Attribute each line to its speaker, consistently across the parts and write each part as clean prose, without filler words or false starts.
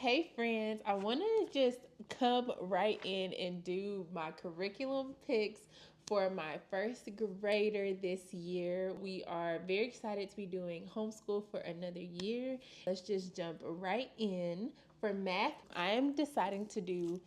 Speaker 1: Hey friends, I want to just come right in and do my curriculum picks for my first grader this year. We are very excited to be doing homeschool for another year. Let's just jump right in. For math, I am deciding to do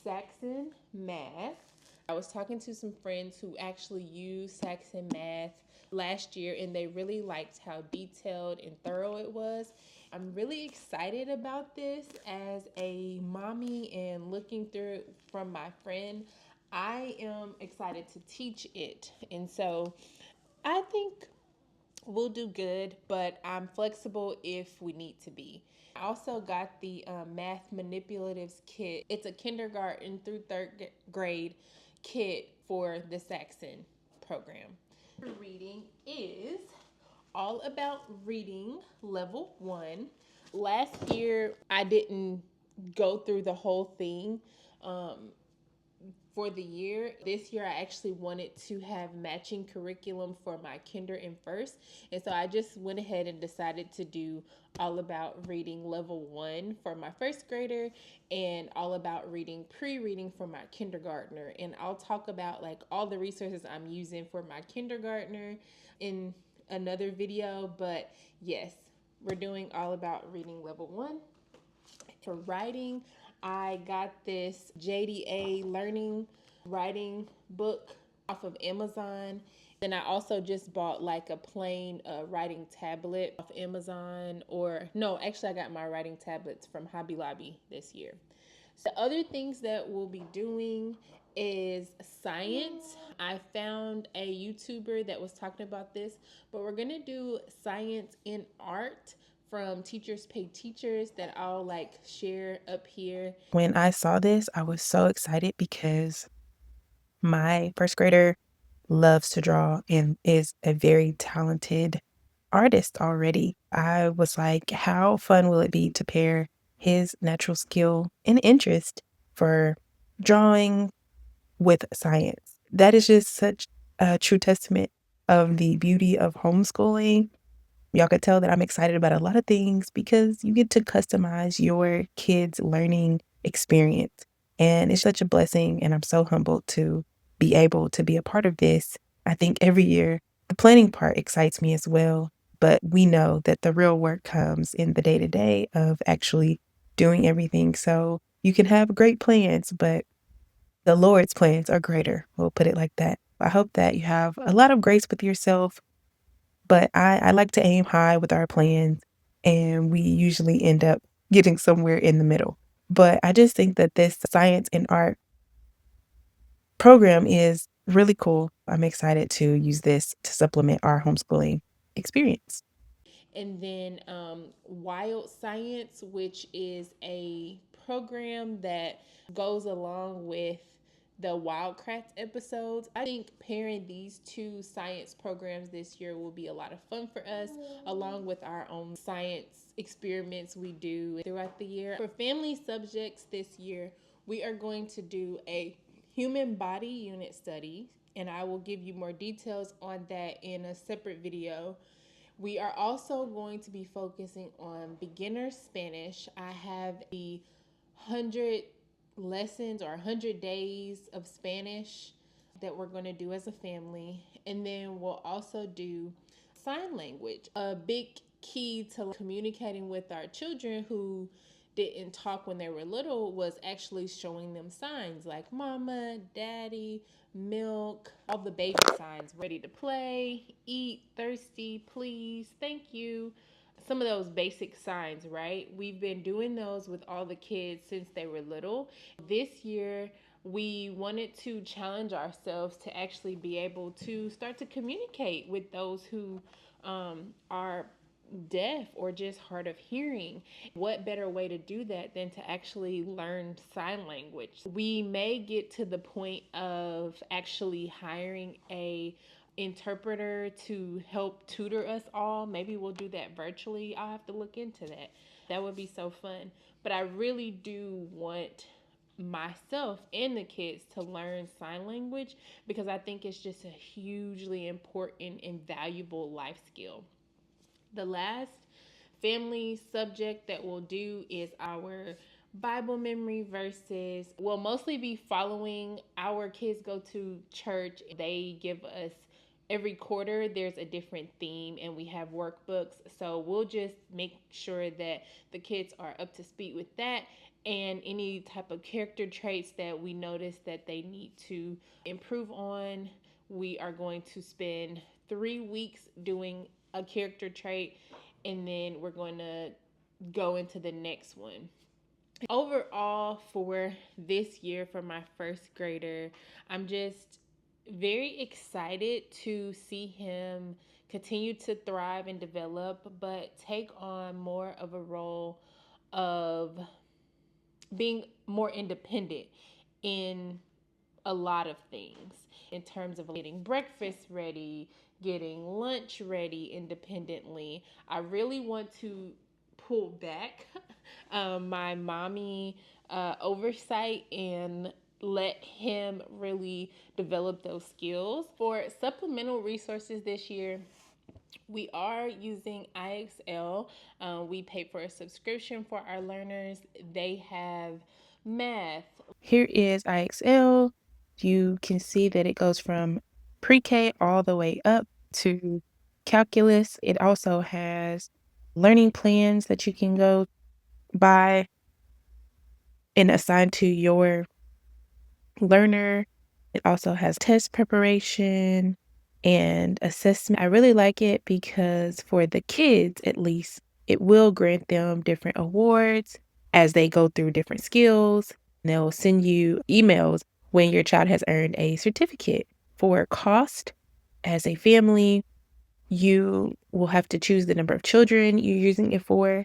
Speaker 1: Saxon Math. I was talking to some friends who actually use Saxon Math last year and they really liked how detailed and thorough it was. I'm really excited about this as a mommy and looking through it from my friend. I am excited to teach it. And so I think we'll do good, but I'm flexible if we need to be. I also got the math manipulatives kit. It's a kindergarten through third grade kit for the Saxon program. Reading is all about reading level 1. Last year, I didn't go through the whole thing. For the year. This year, I actually wanted to have matching curriculum for my kinder and first. And so I just went ahead and decided to do all about reading level 1 for my first grader and all about reading pre-reading for my kindergartner. And I'll talk about like all the resources I'm using for my kindergartner in another video. But yes, we're doing all about reading level 1. For writing, I got this JDA learning writing book off of Amazon. Then I also just bought like a plain writing tablet off Amazon, or no, actually I got my writing tablets from Hobby Lobby this year. The other things that we'll be doing is science. I found a YouTuber that was talking about this, but we're gonna do science in art from Teachers Pay Teachers that I'll like share up here.
Speaker 2: When I saw this, I was so excited because my first grader loves to draw and is a very talented artist already. I was like, how fun will it be to pair his natural skill and interest for drawing with science? That is just such a true testament of the beauty of homeschooling. Y'all could tell that I'm excited about a lot of things because you get to customize your kids' learning experience. And it's such a blessing. And I'm so humbled to be able to be a part of this. I think every year, the planning part excites me as well. But we know that the real work comes in the day to day of actually doing everything. So you can have great plans, but the Lord's plans are greater. We'll put it like that. I hope that you have a lot of grace with yourself, but I like to aim high with our plans, and we usually end up getting somewhere in the middle. But I just think that this science and art program is really cool. I'm excited to use this to supplement our homeschooling experience.
Speaker 1: And then Wild Science, which is a program that goes along with the Wildcraft episodes. I think pairing these two science programs this year will be a lot of fun for us, along with our own science experiments we do throughout the year. For family subjects this year, we are going to do a human body unit study, and I will give you more details on that in a separate video. We are also going to be focusing on beginner Spanish. I have the 100 lessons or 100 days of Spanish that we're going to do as a family. And then we'll also do sign language. A big key to communicating with our children who didn't talk when they were little was actually showing them signs like mama, daddy, milk, all the baby signs, ready to play, eat, thirsty, please, thank you. Some of those basic signs, right? We've been doing those with all the kids since they were little. This year, we wanted to challenge ourselves to actually be able to start to communicate with those who are deaf or just hard of hearing. What better way to do that than to actually learn sign language? We may get to the point of actually hiring a interpreter to help tutor us all. Maybe we'll do that virtually. I'll have to look into that. That would be so fun. But I really do want myself and the kids to learn sign language because I think it's just a hugely important and valuable life skill. The last family subject that we'll do is our Bible memory verses. We'll mostly be following our kids go to church. They give us every quarter there's a different theme and we have workbooks. So we'll just make sure that the kids are up to speed with that and any type of character traits that we notice that they need to improve on. We are going to spend 3 weeks doing a character trait and then we're going to go into the next one. Overall, for this year, for my first grader, I'm just very excited to see him continue to thrive and develop, but take on more of a role of being more independent in a lot of things in terms of getting breakfast ready, getting lunch ready independently. I really want to pull back my mommy oversight and let him really develop those skills. For supplemental resources this year, we are using IXL. We pay for a subscription for our learners. They have math.
Speaker 2: Here is IXL. You can see that it goes from pre-K all the way up to calculus. It also has learning plans that you can go buy and assign to your learner. It also has test preparation and assessment. I really like it because for the kids, at least, it will grant them different awards as they go through different skills. They'll send you emails when your child has earned a certificate. For cost, as a family, you will have to choose the number of children you're using it for,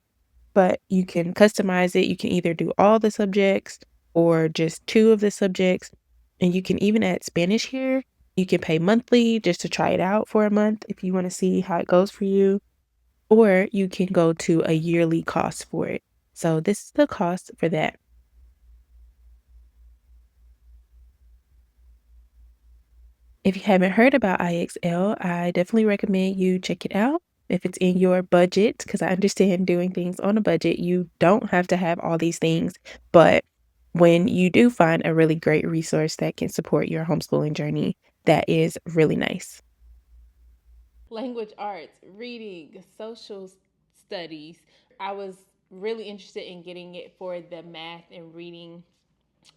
Speaker 2: but you can customize it. You can either do all the subjects or just two of the subjects. And you can even add Spanish here. You can pay monthly just to try it out for a month if you want to see how it goes for you. Or you can go to a yearly cost for it. So this is the cost for that. If you haven't heard about IXL, I definitely recommend you check it out if it's in your budget, because I understand doing things on a budget, you don't have to have all these things. But when you do find a really great resource that can support your homeschooling journey, that is really nice.
Speaker 1: Language arts, reading, social studies. I was really interested in getting it for the math and reading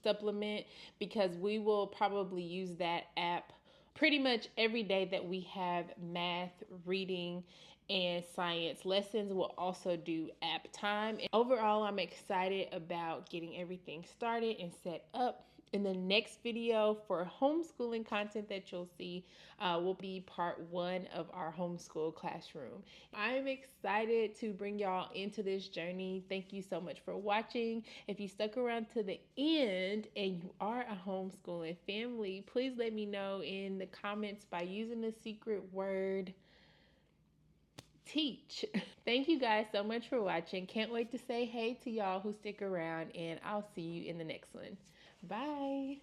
Speaker 1: supplement because we will probably use that app pretty much every day that we have math, reading, and science lessons. We'll also do app time. And overall, I'm excited about getting everything started and set up. In the next video for homeschooling content that you'll see will be part 1 of our homeschool classroom. I'm excited to bring y'all into this journey. Thank you so much for watching. If you stuck around to the end and you are a homeschooling family, please let me know in the comments by using the secret word teach. Thank you guys so much for watching. Can't wait to say hey to y'all who stick around, and I'll see you in the next one. Bye.